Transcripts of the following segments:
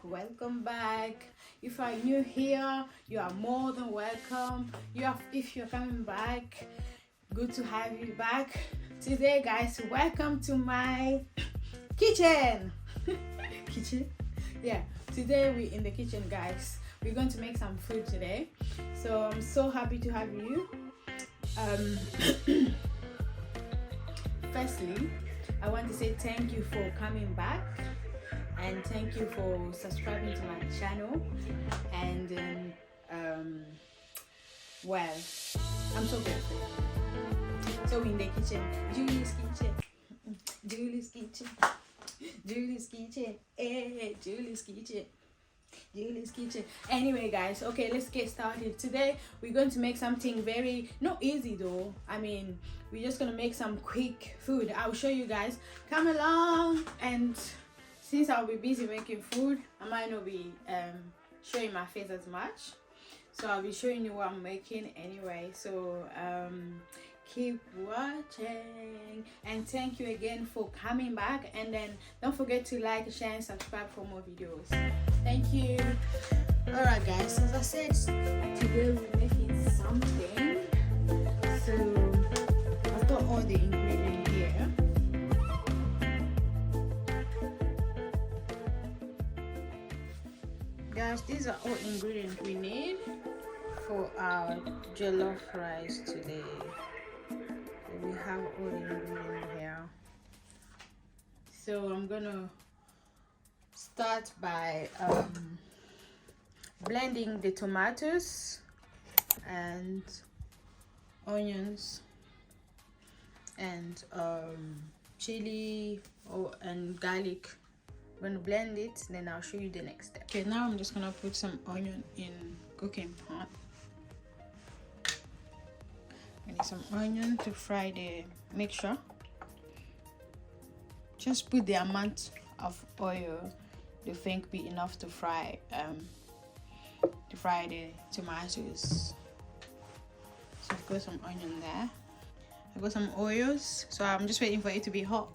welcome back. If you are new here, you are more than welcome. If you're coming back, good to have you back. Today guys, welcome to my kitchen. Kitchen? Yeah, today we're in the kitchen guys. We're going to make some food today. So I'm so happy to have you. Firstly, I want to say thank you for coming back and thank you for subscribing to my channel. And well, I'm so grateful. So in the kitchen, Julie's kitchen, Julie's kitchen, Julie's kitchen, hey, Julie's kitchen. Julie's kitchen. Anyway guys, okay, let's get started. Today we're going to make something very not easy though. I mean, we're just gonna make some quick food. I'll show you guys. Come along. And since I'll be busy making food, I might not be showing my face as much, so I'll be showing you what I'm making anyway. So keep watching and thank you again for coming back, and then don't forget to like, share and subscribe for more videos. Thank you. All right guys, as I said, today we're making something. So I've got all the ingredients here. Guys, these are all ingredients we need for our jollof rice today. We have all the ingredients here. So I'm gonna start by blending the tomatoes and onions and chili and garlic. I'm gonna blend it, then I'll show you the next step. Okay, now I'm just gonna put some onion in cooking pot. I need some onion to fry the mixture. Just put the amount of oil you think be enough to fry the tomatoes. So I've got some onion there. I've got some oils, so I'm just waiting for it to be hot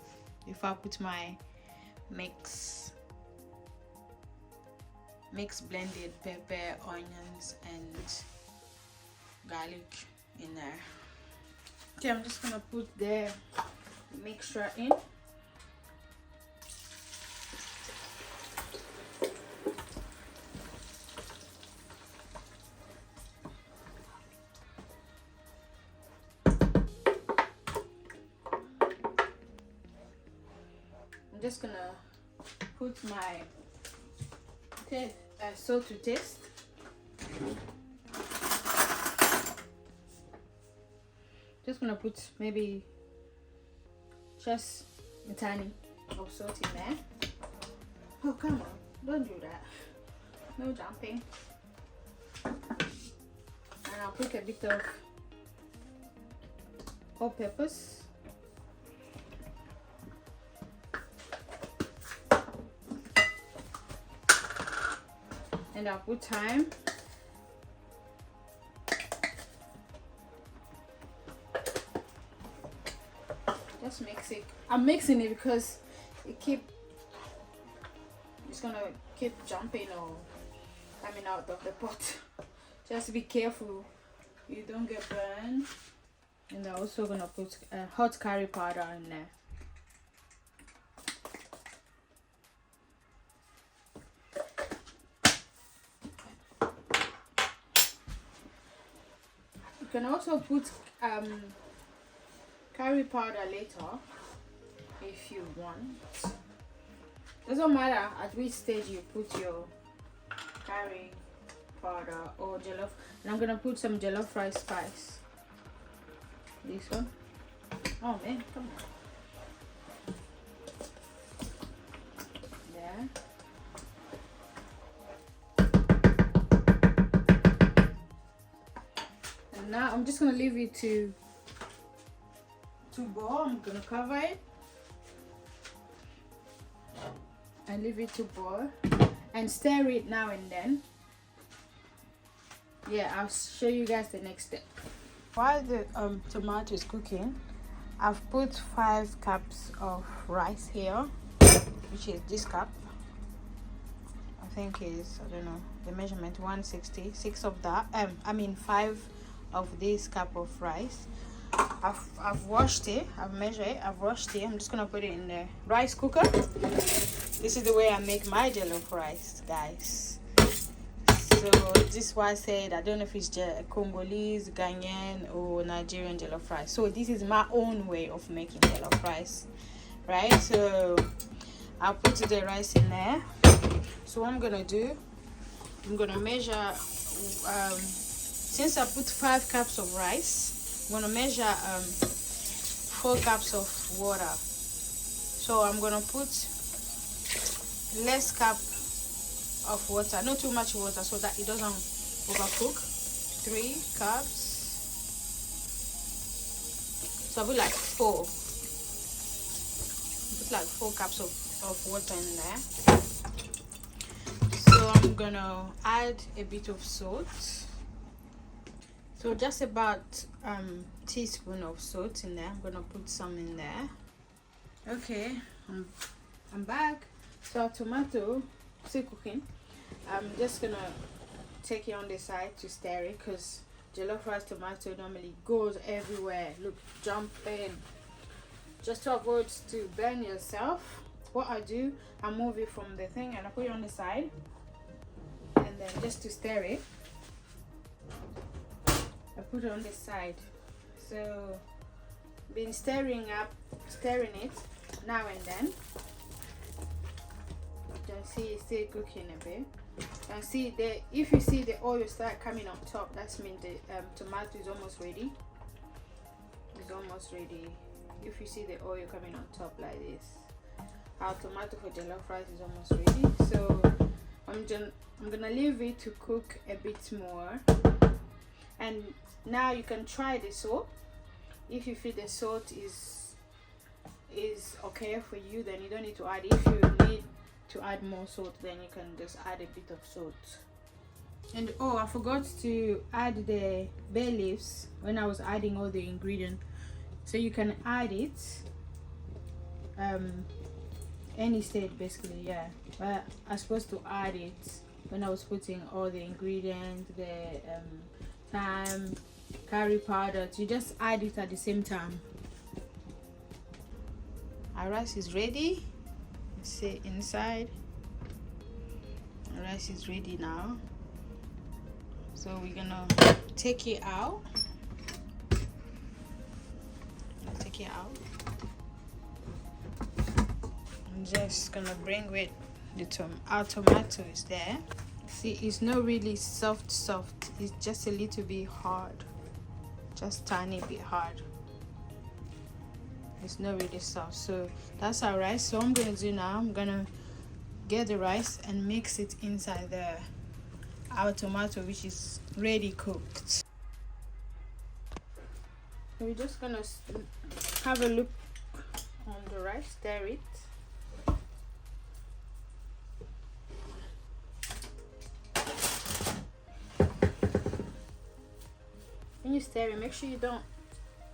before I put my mix blended pepper, onions and garlic in there. Okay, I'm just gonna put the mixture in. I'm just gonna put my salt to taste. Just gonna put maybe just a tiny of salt in there. Oh come on, don't do that. No jumping. And I'll put a bit of all peppers. And I'll put thyme. Just mix it. I'm mixing it because it's gonna keep jumping or coming out of the pot. Just be careful you don't get burned. And I'm also gonna put hot curry powder in there. You can also put curry powder later if you want. Doesn't matter at which stage you put your curry powder or jollof. And I'm gonna put some jollof rice spice. This one. Oh man, come on. There. And now I'm just gonna leave it to boil. I'm gonna cover it and leave it to boil and stir it now and then. Yeah, I'll show you guys the next step. While the tomato is cooking, I've put 5 cups of rice here, which is this cup. I've think is, I don't know the measurement, 160. 6 of that, I mean 5 of this cup of rice. I've washed it, I've measured it, I've washed it. I'm just gonna put it in the rice cooker. This is the way I make my jollof rice, guys. So this is why I said I don't know if it's Congolese, Ghanaian, or Nigerian jollof rice. So this is my own way of making jollof rice, right? So I'll put the rice in there. So what I'm gonna do, I'm gonna measure, since I put 5 cups of rice, I'm gonna measure 4 cups of water. So I'm gonna put less cup of water, not too much water, so that it doesn't overcook. 3 cups. So I put like 4. Put like 4 cups of water in there. So I'm gonna add a bit of salt. So just about teaspoon of salt in there. I'm gonna put some in there. Okay, I'm back. So our tomato still cooking. I'm just gonna take it on the side to stir it, because jollof rice tomato normally goes everywhere. Look, jump in. Just to avoid to burn yourself, what I do, I move it from the thing and I put it on the side, and then just to stir it, I put it on the side. So been stirring it now and then. You can see it's still cooking a bit. You can see if you see the oil start coming on top, that means the tomato is almost ready. It's almost ready. If you see the oil coming on top like this, our tomato for jollof rice is almost ready. So I'm gonna leave it to cook a bit more. And now you can try the salt. If you feel the salt is okay for you, then you don't need to add. If you need to add more salt, then you can just add a bit of salt. And oh, I forgot to add the bay leaves when I was adding all the ingredients. So you can add it any state basically, yeah, but I was supposed to add it when I was putting all the ingredients, the thyme, curry powder. You just add it at the same time. Our rice is ready. See inside, our rice is ready now. So we're gonna take it out. I'm just gonna bring with our tomato is there. See, it's not really soft, it's just a little bit hard, just tiny bit hard. It's not really soft. So that's our rice. So I'm gonna do now, I'm gonna get the rice and mix it inside our tomato, which is ready cooked. So we're just gonna have a look on the rice, stir it. When you stir it, make sure you don't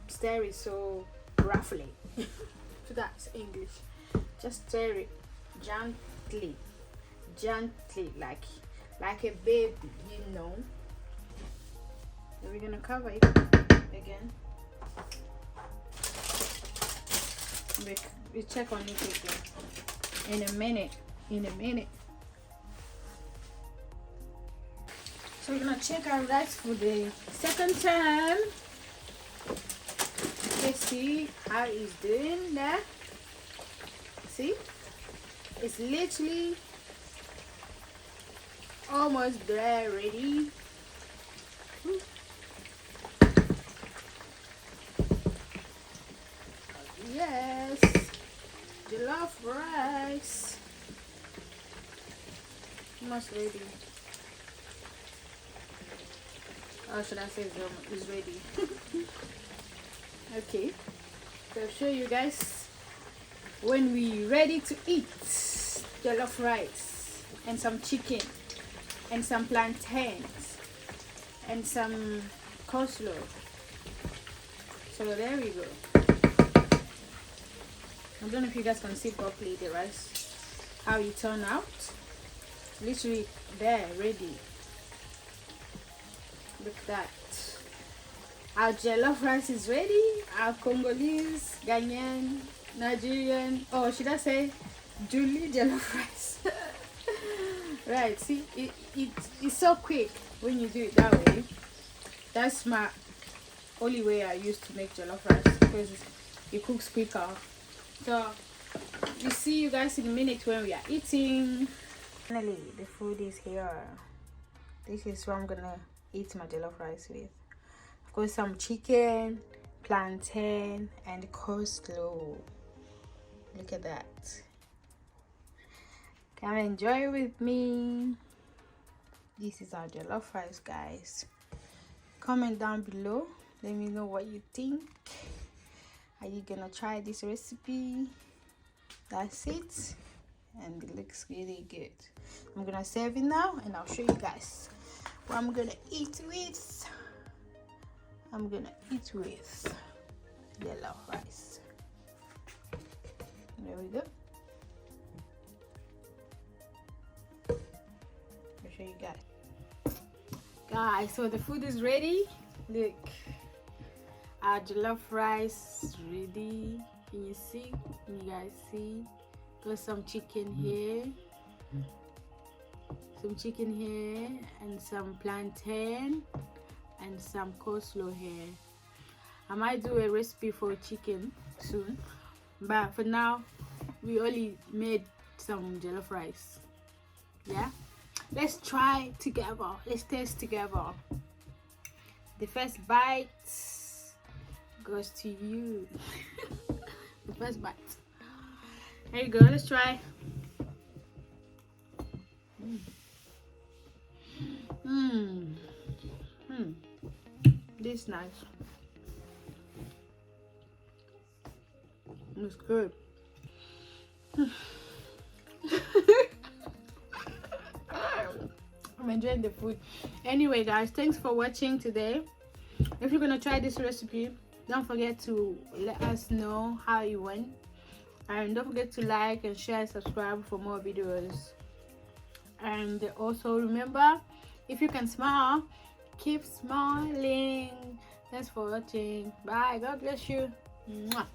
stir it so roughly. So that's English. Just stir it gently, like a baby, you know. And we're gonna cover it again. We check on it again in a minute. So we're gonna check our rice for the second time. Let's see how it's doing there. See, it's literally almost there, ready. Yes, jollof rice almost ready. Or should I say it's ready? Okay, so I'll show you guys when we ready to eat jollof rice and some chicken and some plantains and some coleslaw. So there we go. I don't know if you guys can see properly the rice, how it turned out. literally there, ready. Look at that. Our jollof rice is ready. Our Congolese, Ghanaian, Nigerian, oh, should I say Jolie jollof rice? Right, see, it's so quick when you do it that way. That's my only way I used to make jollof rice, because it cooks quicker. So we see you guys in a minute when we are eating. Finally, the food is here. This is what I'm gonna eat my jollof rice with. Of course, some chicken, plantain, and coleslaw. Look at that. Come enjoy with me. This is our jollof rice, guys. Comment down below. Let me know what you think. Are you gonna try this recipe? That's it. And it looks really good. I'm gonna serve it now, and I'll show you guys what I'm gonna eat with. I'm gonna eat with jollof rice. There we go. I'll show you guys. So the food is ready. Look, our jollof rice is ready. Can you see? Can you guys see? Got some chicken here, and some plantain, and some coleslaw here. I might do a recipe for chicken soon, but for now we only made some jollof rice. Yeah, let's try together. Let's taste together. The first bite goes to you. The first bite. There you go. Let's try. This is nice. It's good. I'm enjoying the food. Anyway, guys, thanks for watching today. If you're gonna try this recipe, don't forget to let us know how it went, and don't forget to like and share and subscribe for more videos. And also remember, if you can smile, keep smiling. Thanks for watching. Bye. God bless you. Mwah.